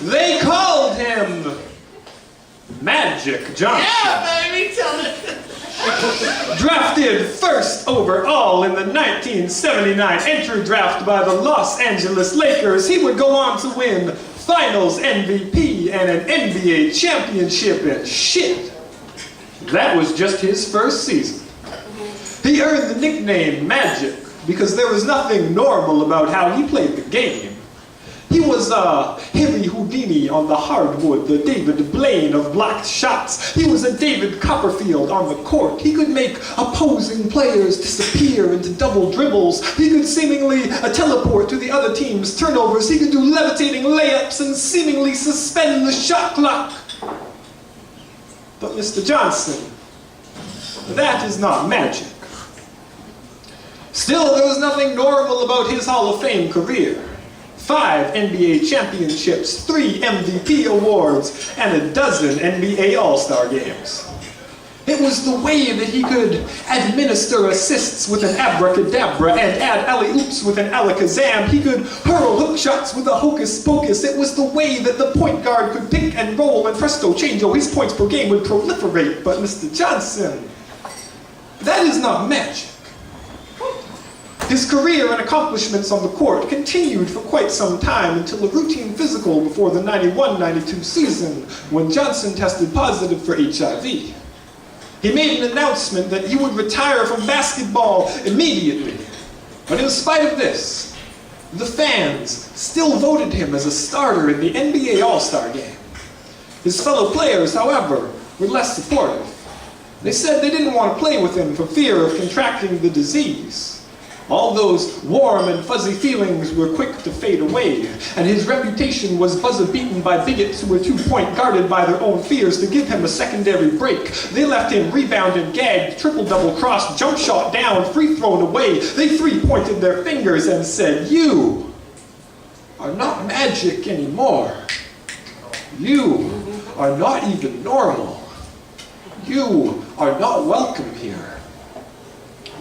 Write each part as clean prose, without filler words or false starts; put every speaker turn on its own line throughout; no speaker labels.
They called him Magic Johnson.
Yeah, baby, tell it.
Drafted first overall in the 1979 entry draft by the Los Angeles Lakers, he would go on to win Finals MVP and an NBA championship, and shit, that was just his first season. He earned the nickname Magic because there was nothing normal about how he played the game. He was a heavy Houdini on the hardwood, the David Blaine of blocked shots. He was a David Copperfield on the court. He could make opposing players disappear into double dribbles. He could seemingly teleport to the other team's turnovers. He could do levitating layups and seemingly suspend the shot clock. But Mr. Johnson, that is not magic. Still, there was nothing normal about his Hall of Fame career. 5 NBA championships, 3 MVP awards, and a dozen NBA All-Star games. It was the way that he could administer assists with an abracadabra and add alley-oops with an alakazam. He could hurl hook shots with a hocus pocus. It was the way that the point guard could pick and roll, and presto chango, his points per game would proliferate. But Mr. Johnson, that is not magic. His career and accomplishments on the court continued for quite some time until a routine physical before the 91-92 season when Johnson tested positive for HIV. He made an announcement that he would retire from basketball immediately. But in spite of this, the fans still voted him as a starter in the NBA All-Star game. His fellow players, however, were less supportive. They said they didn't want to play with him for fear of contracting the disease. All those warm and fuzzy feelings were quick to fade away, and his reputation was buzzer-beaten by bigots who were too point-guarded by their own fears to give him a secondary break. They left him rebounded, gagged, triple-double crossed, jump shot down, free thrown away. They three-pointed their fingers and said, "You are not magic anymore. You are not even normal. You are not welcome here."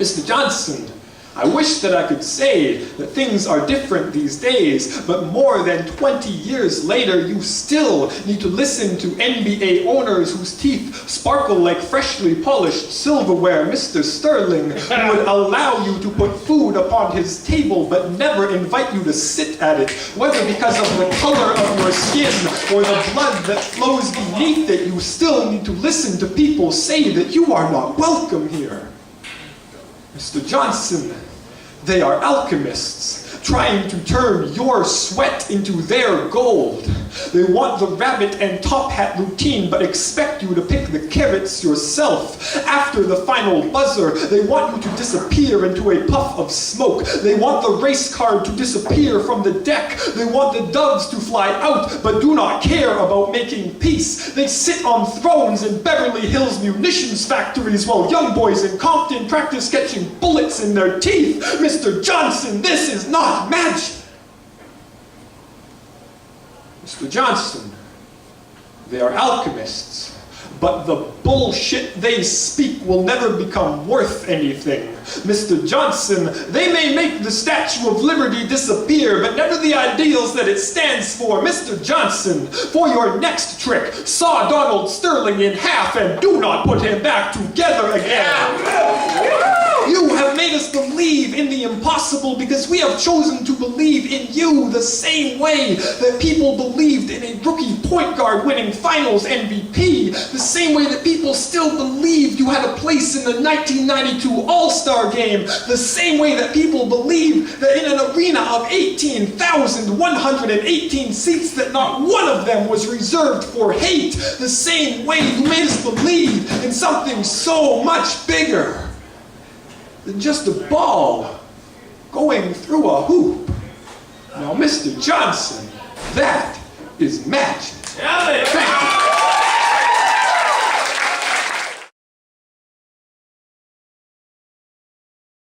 Mr. Johnson, I wish that I could say that things are different these days, but more than 20 years later, you still need to listen to NBA owners whose teeth sparkle like freshly polished silverware. Mr. Sterling, who would allow you to put food upon his table, but never invite you to sit at it, whether because of the color of your skin or the blood that flows beneath it. You still need to listen to people say that you are not welcome here. Mr. Johnson, they are alchemists, trying to turn your sweat into their gold. They want the rabbit and top hat routine, but expect you to pick the carrots yourself. After the final buzzer, they want you to disappear into a puff of smoke. They want the race car to disappear from the deck. They want the doves to fly out, but do not care about making peace. They sit on thrones in Beverly Hills munitions factories while young boys in Compton practice catching bullets in their teeth. Mr. Johnson, this is not magic. Mr. Johnson, they are alchemists, but the bullshit they speak will never become worth anything. Mr. Johnson, they may make the Statue of Liberty disappear, but never the ideals that it stands for. Mr. Johnson, for your next trick, saw Donald Sterling in half and do not put him back together again. You have made us believe in the impossible because we have chosen to believe in you the same way that people believed in a rookie point guard winning Finals MVP, the same way that people still believed you had a place in the 1992 All-Star Game, the same way that people believed that in an arena of 18,118 seats that not one of them was reserved for hate, the same way you made us believe in something so much bigger than just a ball going through a hoop. Now, Mr. Johnson, that is magic.